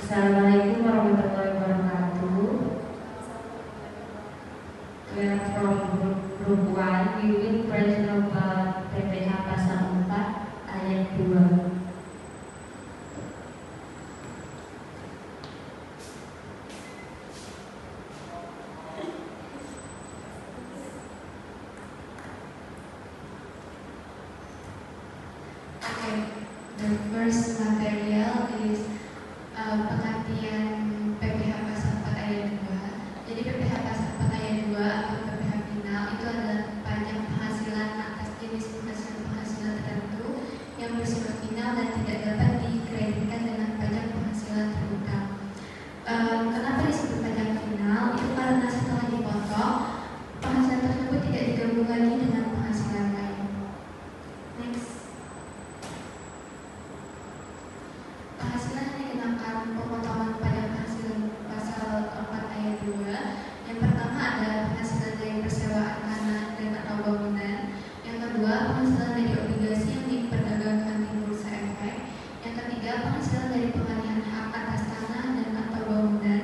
Assalamualaikum warahmatullahi wabarakatuh. We are from group 1. We will present about PPH pasal 4 ayat 2. The first material is pengertian PPH pasal 4 ayat 2. Jadi PPH pasal 4 ayat 2 atau PPH final itu adalah pajak penghasilan atas jenis penghasilan tertentu yang bersifat final dan tidak dapat dikreditkan dengan pajak penghasilan terutang. Kenapa disebut pajak final? Itu karena setelah dipotong, penghasilan tersebut tidak digabung lagi dengan penghasilan lain. Next. Penghasilan yang dikenakan pemotongan pajak penghasilan pasal 4 ayat 2. Yang pertama adalah penghasilan dari persewaan tanah dan atau bangunan. Yang kedua, penghasilan dari obligasi yang diperdagangkan di bursa efek. Yang ketiga, penghasilan dari pengalihan hak atas tanah dan atau bangunan.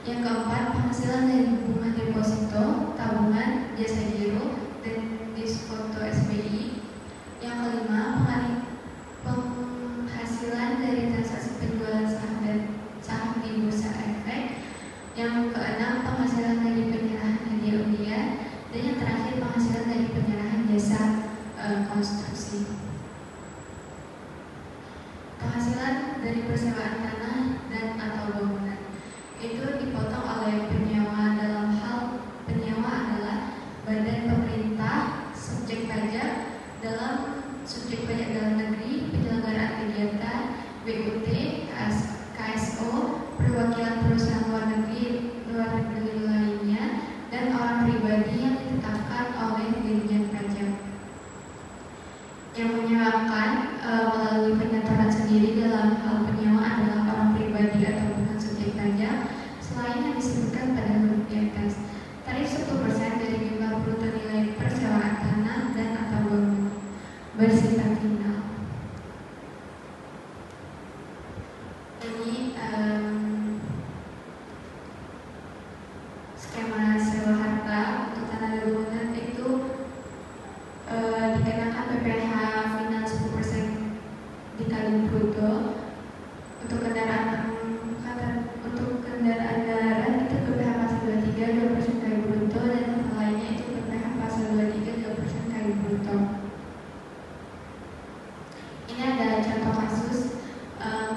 Yang keempat, penghasilan dari hubungan deposito, tabungan, jasa giro, dan diskonto SBI. Yang kelima, penghasilan dari transaksi penjualan saham dan saham di bursa efek. Yang keenam, penghasilan dari penyerahan hadiah undian. Dan yang terakhir, penghasilan dari penyerahan jasa konstruksi. Penghasilan dari persewaan tanah dan atau bangunan itu dipotong oleh penyewa. Dalam hal penyewa adalah badan pemerintah, subjek pajak dalam negeri, penyelenggaraan kegiatan, BUT, KSO, perwakilan perusahaan luar negeri lainnya, dan orang pribadi yang ditetapkan oleh Dirjen Pajak. Yang menyewakan melalui penyetoran sendiri dalam hal penyewa adalah orang pribadi atau bukan subjek pajak, selain yang disebutkan pada huruf di atas. Tarif 10% dari jumlah bruto nilai persewaan tanah dan atau bangunan bersifat final. Ini skema sewa harta untuk tanah dan bangunan itu dikenakan PPH final 10% dikali bruto. Untuk kendaraan darat itu PPH pasal 23 2% kali bruto, dan yang lainnya itu PPH pasal 23 2% kali bruto. Ini adalah contoh kasus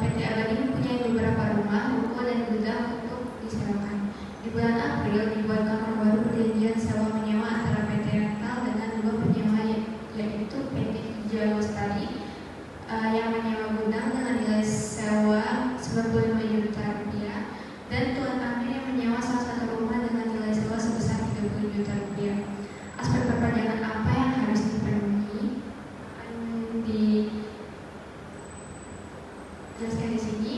PT Abadi mempunyai beberapa rumah, ruko, dan gudang untuk disewakan. Di bulan April dibuatkan baru perjanjian sewa menyewa antara PT Rental dengan dua penyewa, yaitu PT Hijau Lestari yang menyewa gudang dengan nilai sewa 95 juta rupiah, dan Tuan Amir yang menyewa salah satu rumah dengan nilai sewa sebesar 30 juta rupiah. Aspek perpajakan apa yang harus dipenuhi? Dijelaskan di sini.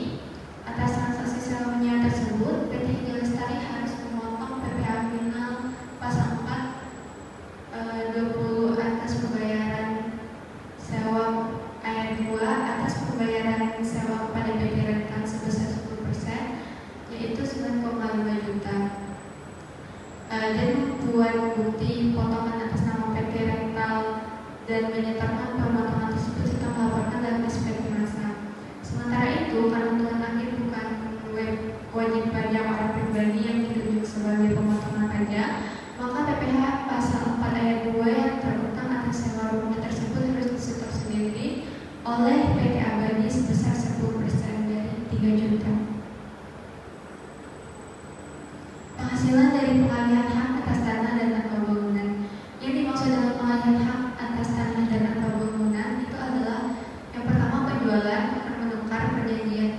Atas transaksi sewa menyewa tersebut, PT Hijau Lestari harus memotong PPH final pasal 4 20 atas pembayaran sewa ayat 2 atas pembayaran sewa kepada PT Rental sebesar 10%, yaitu 9,5 juta. Dan membuat bukti potongan atas nama PT Rental dan menyatakan pemotongan tersebut serta melaporkan dalam SPT masa. Sementara itu, karena Tuan Amir bukan wajib pajak orang pribadi yang ditunjuk sebagai pemotongan pajak, maka PPH pasal 4 ayat 2 yang terutang atas sewa rumah tersebut harus disetor sendiri oleh PT Abadi sebesar 10% dari 3 juta. Penghasilan dari pengalihan hak atas tanah dan atau bangunan. Yang dimaksud dengan pengalihan hak atas tanah dan atau bangunan itu adalah yang pertama, penjualan, menukar, perjanjian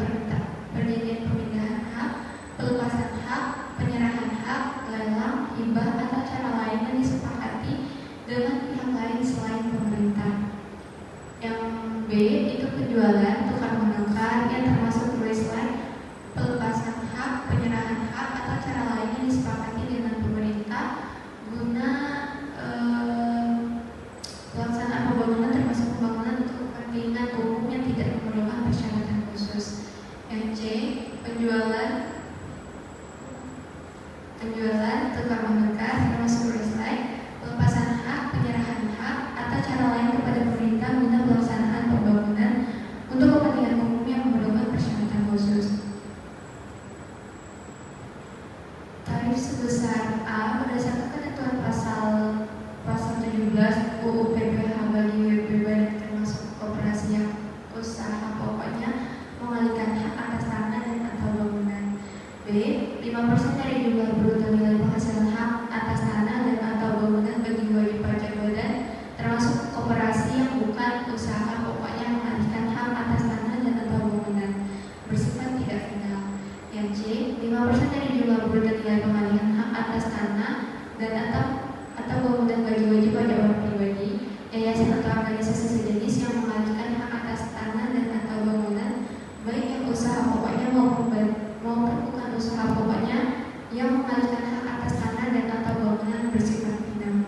pemindahan hak, pelepasan hak, penyerahan hak, lelang, hibah, atau cara lain yang disepakati dengan pihak lain selain pemerintah. Yang B itu penjualan, tukar menukar yang termasuk tulis slide penjualan, tukar menukar, termasuk recycle, pelepasan hak, penyerahan hak, atau cara lain kepada pemerintah guna pelaksanaan pembangunan untuk kepentingan umum yang memerlukan persyaratan khusus. Tarif sebesar A berdasarkan ketentuan pasal 17 UU PPh bagi WB termasuk koperasi yang usaha pokoknya mengalihkan hak atas tanah dan atau bangunan. B. 5% dari jumlah bruto nilai penghasilan hak atas tanah dan atau bangunan bagi wajib pajak badan termasuk koperasi yang bukan usaha pokoknya mengalihkan hak atas tanah dan atau bangunan bersifat tidak final. Yang C. 5% dari jumlah bruto nilai pengalihan hak atas tanah dan atau bangunan bagi wajib pajak orang pribadi, yayasan atau organisasi sejenis yang mengalihkan hak atas tanah dan atau bangunan baik yang usaha pokoknya maupun bukan usaha pokoknya yang mengalihkan hak atas tanah dan atau bangunan bersifat final.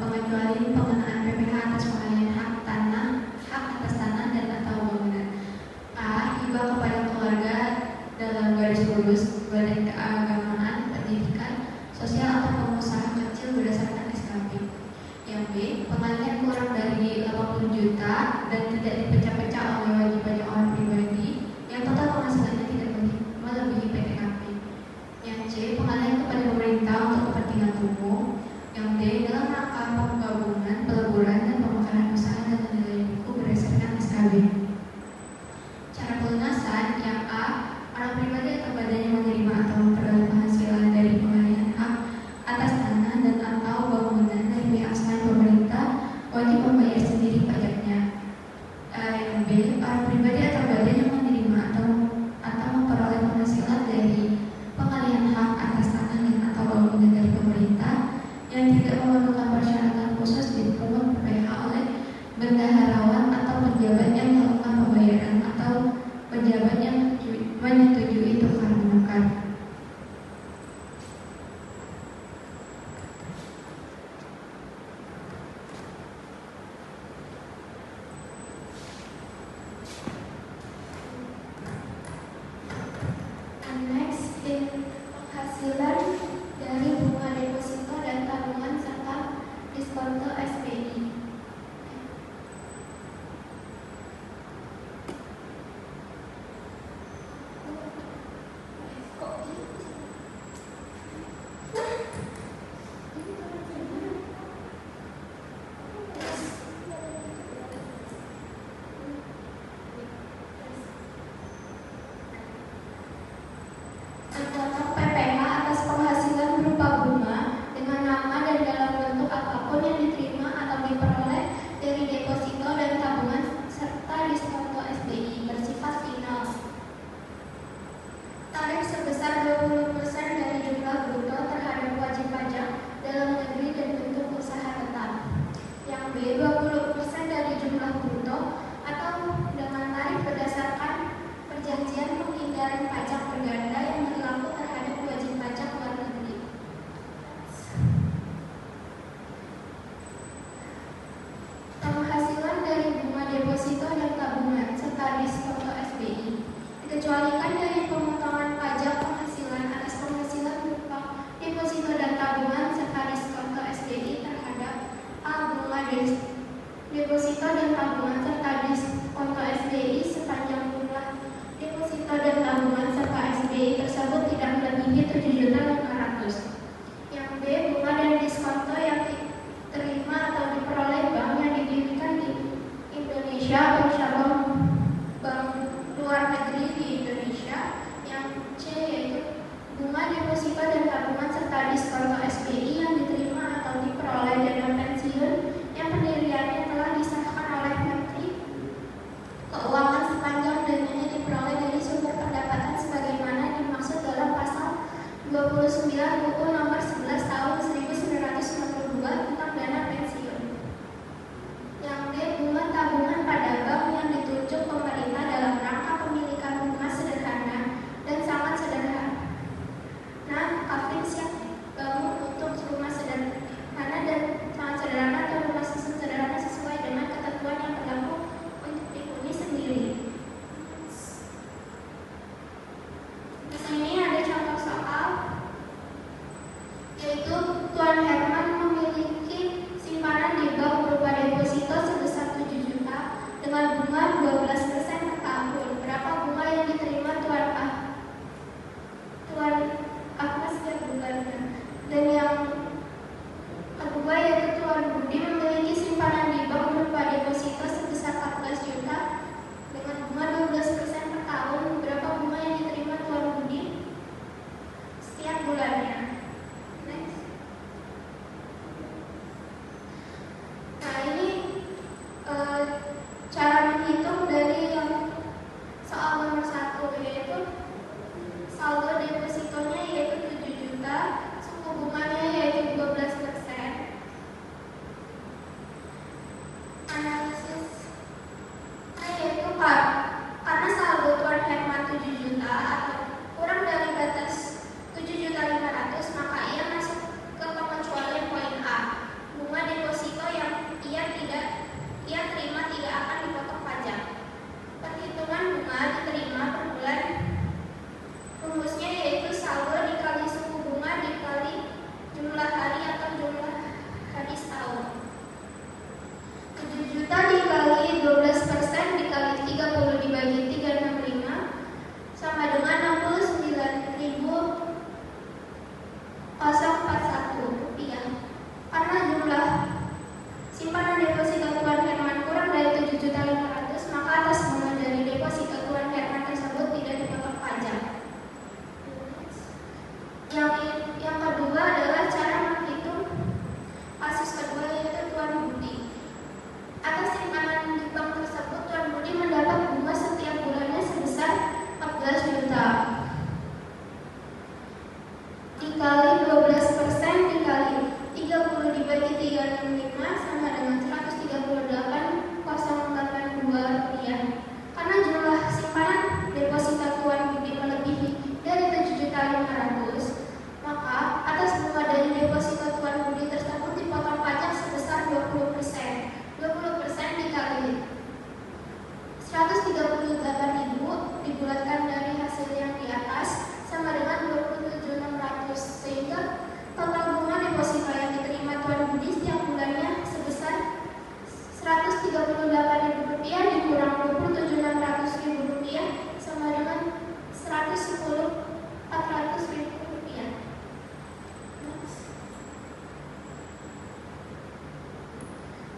Pengecualian pengenaan PPh atas pengalihan hak atas tanah dan atau bangunan. A. Hibah kepada keluarga dalam garis lurus badan keagamaan, pendidikan, sosial atau pengusaha kecil berdasarkan SKP. Yang B. Pengalihan kurang dari 80 juta dan tidak dipecah-pecah oleh wajib pajak orang pribadi yang total penghasilannya tidak melebihi PTKP. Yang C. Pengalihan kepada pemerintah untuk kepentingan umum. Yang D. Dalam rangka penggabungan, peleburan, dan pemekaran usaha dengan nilai buku berdasarkan SKB. Cara pelunasan. Yang A. Orang pribadi atau badan yang menerima atau memperoleh penghasilan dari pengalihan hak atas tanah dan atau bangunan dari pihak selain pemerintah wajib membayar sendiri pajaknya. Yang B. Orang pribadi atau badan yang menerima atau memperoleh penghasilan dari pengalihan hak atas tanah dan atau bangunan dari pemerintah yang tidak memerlukan persyaratan khusus dipungut PPh oleh bendaharawan atau pejabat yang melakukan pembayaran atau pejabat yang menyetujui tukar menukar. Next, penghasilan dari bunga deposito dan tabungan serta diskonto SBI. Terdapat PPh atas penghasilan berupa bunga dengan nama dan dalam bentuk apapun yang diterima atau diperoleh dari deposito dan tabungan serta diskonto SBI bersifat final. Tarif sebesar 20% dari jumlah bruto terhadap wajib pajak dalam negeri dan bentuk usaha tetap. Yang B. 20% dari jumlah bruto atau dengan tarif berdasarkan perjanjian penghindaran pajak berganda yang berlaku terhadap wajib pajak luar negeri. Penghasilan dari bunga deposito dan tabungan serta diskonto SBI dikecualikan dari pemotongan pajak penghasilan atas penghasilan berupa deposito dan tabungan serta diskonto SBI terhadap A. Bunga deposito dan tabungan serta diskonto SBI sepanjang jumlah deposito dan tabungan serta SBI tersebut tidak melebihi 7.500.000. Yang B. Bunga dan diskonto yang diterima atau diperoleh bank yang didirikan di Indonesia atau cabang bank luar negeri di Indonesia. Yang C. Yaitu bunga deposito dan tabungan serta diskonto SBI yang diterima atau diperoleh dana pensiun yang pendiriannya telah disahkan oleh Menteri Keuangan sepanjang dananya diperoleh dari sumber pendapatan sebagaimana dimaksud dalam pasal 29 UU nomor 11 tahun 1992 tentang dana pensiun. Yang D. Bunga tabungan pada bank yang ditunjuk pemerintah dalam rangka pemilikan bunga sederhana dan sangat sederhana. Kafin siap bangun karena saldo Tuan Herman 7 juta atau kurang dari batas 7.500.000, maka ia masuk ke pengecualian poin A. Bunga deposito yang ia terima tidak akan dipotong pajak. Perhitungan bunga diterima per bulan. Rumusnya yaitu saldo dikali suku bunga dikali jumlah hari atau jumlah hari setahun. 7 juta dikali 12% dikali 30 dibagi 365 sama dengan 69.041 rupiah. Karena jumlah simpanan deposito Tuan Herman kurang dari 7.500.000, maka atas bunga dari deposito Tuan Herman tersebut tidak dipotong pajak. Yang kedua adalah cara menghitung kasus kedua, yaitu Tuan Budi. Atas simpanan di bank tersebut, Tuan Budi mendapat bunga setiap bulannya sebesar 14 juta. Dikali 12% dikali 30 dibagi 365 sama dengan 138.082 rupiah. Karena jumlah simpanan deposito Tuan Budi melebihi dari 7.500.000, maka atas bunga dari deposito Tuan Budi tersebut dipotong pajak sebesar 20%. 20% dikali 138.000 dibulatkan dari hasil yang di atas sama dengan 27.600, sehingga total bunga deposito yang diterima Tuan Budi setiap bulannya sebesar 138.000 rupiah dikurang 27.600 rupiah sama dengan 110.400 rupiah.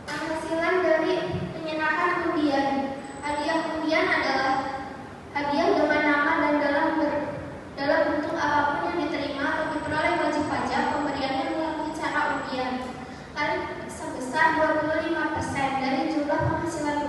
Penghasilan dari penyerahan undian. Hadiah undian adalah hadiah dengan nama dan dalam bentuk apapun yang diterima atau diperoleh wajib pajak pemberiannya melalui cara undian. Sebesar 25% dari jumlah penghasilan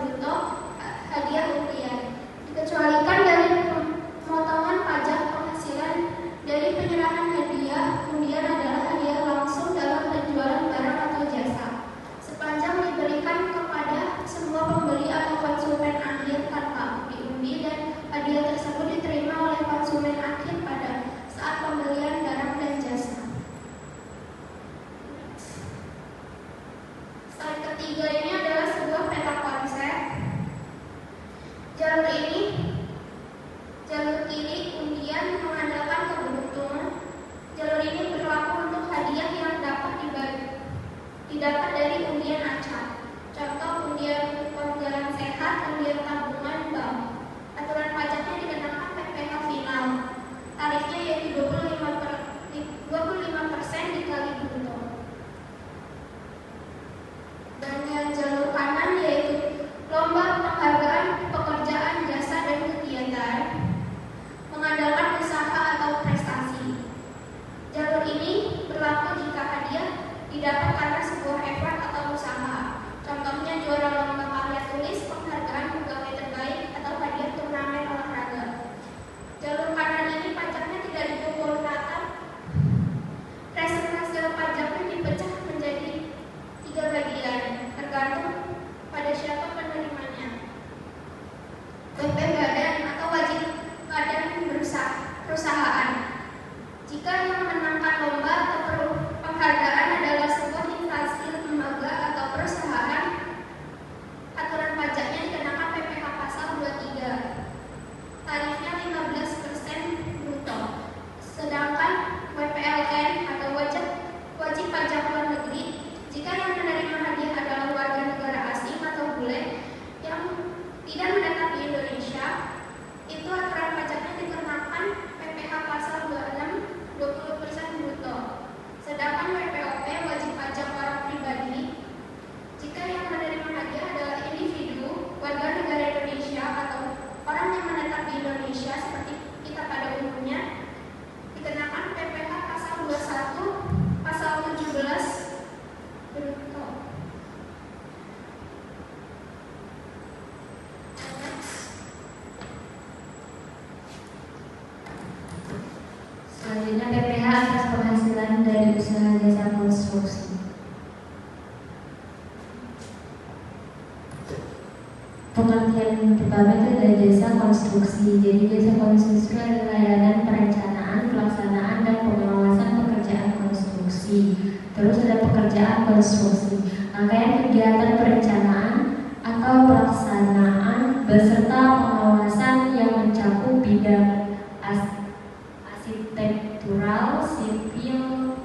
Pengertian pertama itu adalah jasa konstruksi. Jadi jasa konstruksi adalah layanan perencanaan, pelaksanaan, dan pengawasan pekerjaan konstruksi. Terus ada pekerjaan konstruksi, rangkaian kegiatan perencanaan atau pelaksanaan beserta pengawasan yang mencakup bidang arsitektural, sipil,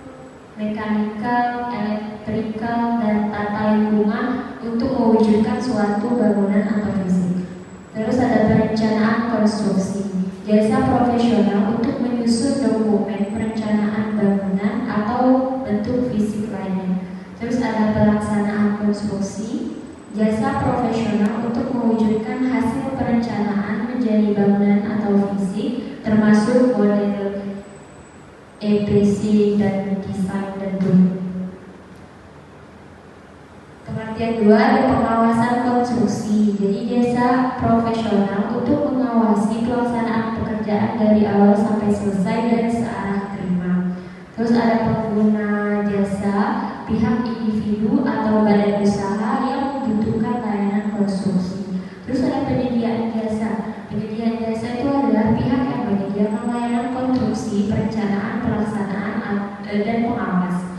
mekanikal, elektrikal, dan tata lingkungan untuk mewujudkan suatu bangunan atau fisik. Terus ada perencanaan konstruksi, jasa profesional untuk menyusun dokumen perencanaan bangunan atau bentuk fisik lainnya. Terus ada pelaksanaan konstruksi, jasa profesional untuk mewujudkan hasil perencanaan menjadi bangunan atau fisik, termasuk model EPC dan desain dan bentuk. Pengertian kedua ada pengawasan konstruksi. Jadi jasa profesional untuk mengawasi pelaksanaan pekerjaan dari awal sampai selesai dan searah terima. Terus ada pengguna jasa, pihak individu atau badan usaha yang membutuhkan layanan konstruksi. Terus ada penyediaan jasa. Penyediaan jasa itu adalah pihak yang menyediakan layanan konstruksi, perencanaan, pelaksanaan, dan pengawas.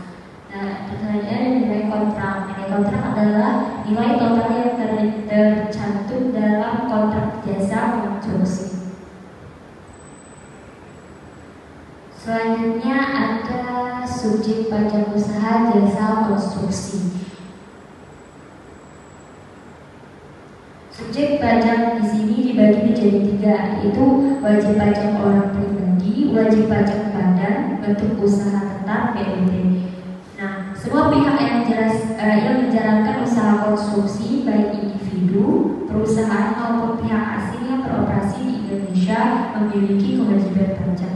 Nah, pertanyaan nilai kontrak. Nilai kontrak adalah nilai total yang tercantum dalam kontrak jasa konstruksi. Selanjutnya ada subjek pajak usaha jasa konstruksi. Subjek pajak di sini dibagi menjadi 3, yaitu wajib pajak orang pribadi, wajib pajak badan, bentuk usaha tetap (BUT). Nah, semua pihak yang menjalankan usaha konstruksi, baik individu, perusahaan maupun pihak asing yang beroperasi di Indonesia memiliki kewajiban pajak.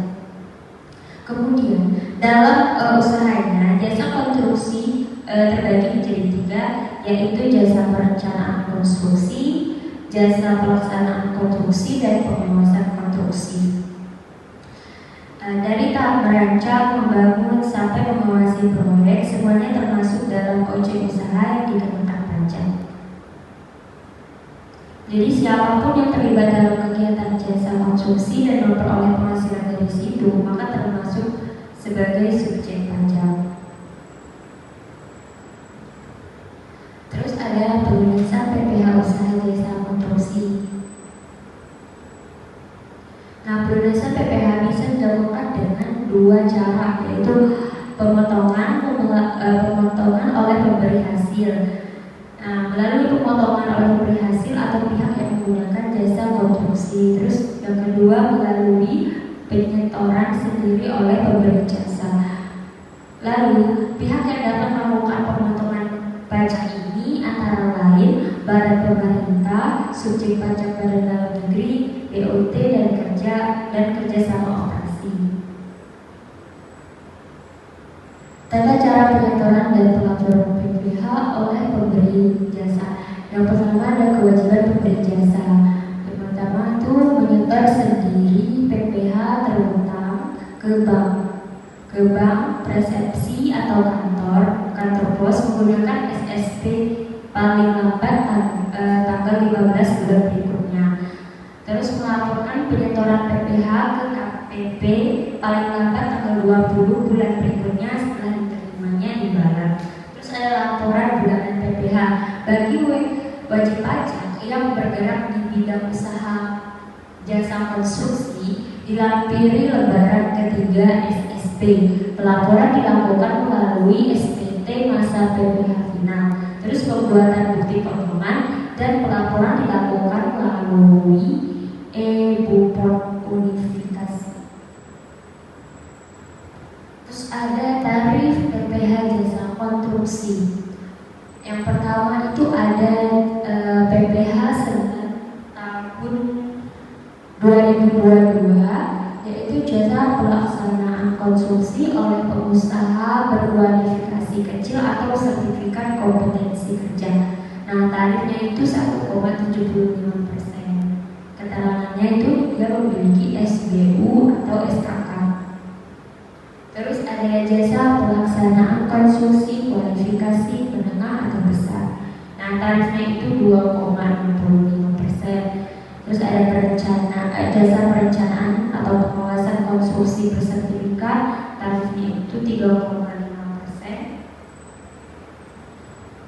Kemudian dalam usahanya jasa konstruksi terbagi menjadi 3, yaitu jasa perencanaan konstruksi, jasa pelaksanaan konstruksi, dan pengawasan konstruksi. Dari tahap merancang, membangun, sampai mengawasi proyek, semuanya termasuk dalam objek usaha yang dikenakan pajak. Jadi siapapun yang terlibat dalam kegiatan jasa konstruksi dan memperoleh penghasilan dari situ, maka termasuk sebagai subjek pajak. Terus ada pelunasan PPh usaha jasa konstruksi. Nah, pelunasan PPh bisa dilakukan dengan 2 cara, yaitu pemotongan oleh pemberi hasil. Nah, melalui pemotongan oleh pemberi hasil atau pihak yang menggunakan jasa konstruksi. Terus yang kedua melalui penyetoran sendiri oleh pemberi jasa. Lalu pihak yang dapat melakukan pemotongan pajak ini antara lain badan pemerintah, subjek pajak badan dalam negeri, BUT, dan kerjasama operasi. Tata cara penyetoran dan pelaporan PPh oleh pemberi jasa. Yang pertama ada kewajiban pemberi jasa. Yang pertama itu menyetor sendiri PPh terutang ke bank, persepsi atau kantor pos menggunakan SSP paling lambat tanggal 15 bulan berikutnya. Terus melaporkan penyetoran PPh ke KPP paling lambat tanggal 20 bulan berikutnya setelah diterimanya di Barat. Terus ada laporan bulanan PPh bagi wajib pajak yang bergerak di bidang usaha jasa konstruksi dilampiri lembaran ketiga SSP. Pelaporan dilakukan melalui SPT masa PPh final. Terus pembuatan bukti pemohon dan pelaporan dilakukan melalui e-Bupon unifikasi. Terus ada tarif PPh jasa konstruksi. Yang pertama itu ada PPh Senat tahun 2022, yaitu jasa pelaksanaan konstruksi oleh pengusaha berkualifikasi kecil atau sertifikat kompetensi kerja. Nah, tarifnya itu 1,75%. Keterangannya itu dia memiliki SBU atau SKK. Terus ada jasa pelaksanaan konstruksi kualifikasi menengah atau besar. Nah, tarifnya itu 2,65%. jasa perencanaan atau pengawasan konstruksi bersertifikat, tarifnya itu 3,5%.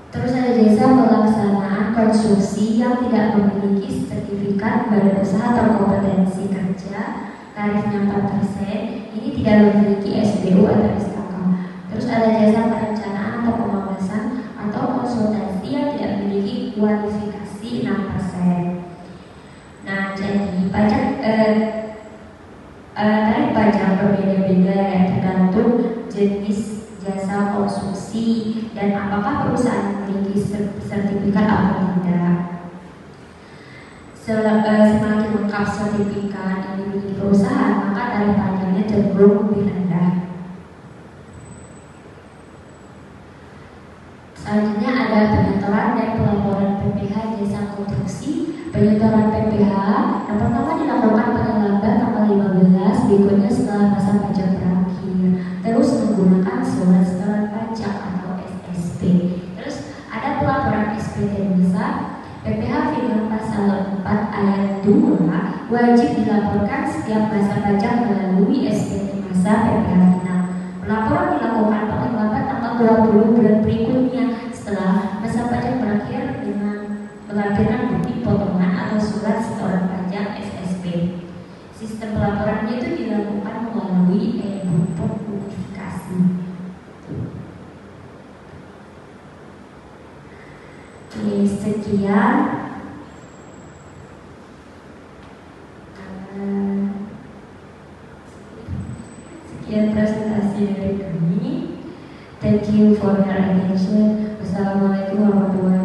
Terus ada jasa pelaksanaan konstruksi yang tidak memiliki sertifikat badan usaha atau kompetensi kerja, tarifnya 4%. Ini tidak memiliki SBU atau SKK. Terus ada jasa perencanaan atau pengawasan atau konsultasi yang tidak memiliki kualifikasi 6%. Nah, jadi pajak tarif pajak berbeda-beda ya, tergantung jenis jasa konstruksi dan apakah perusahaan memiliki sertifikat atau tidak. Semakin lengkap sertifikat yang dimiliki perusahaan, maka tarif pajaknya cenderung lebih rendah. Selanjutnya ada penyetoran dan pelaporan PPh jasa konstruksi. Penyetoran PPh yang pertama dilakukan paling lambat tanggal 15, berikutnya setelah masa pajak berakhir. Terus menggunakan surat setoran pajak atau SSP. Terus ada pelaporan SPT desa. PPh Figur pasal 4 ayat 2 wajib dilaporkan setiap masa pajak melalui SPT masa PPh final. Pelaporan dilakukan paling lambat tanggal 20 bulan berikutnya setelah masa pajak berakhir dengan melampirkan bukti potongan atau surat setoran pajak SSP. Sistem pelaporannya itu dilakukan melalui e-book notifikasi. Oke, sekian presentasi dari kami. Thank you for your attention. Wassalamualaikum warahmatullahi wabarakatuh.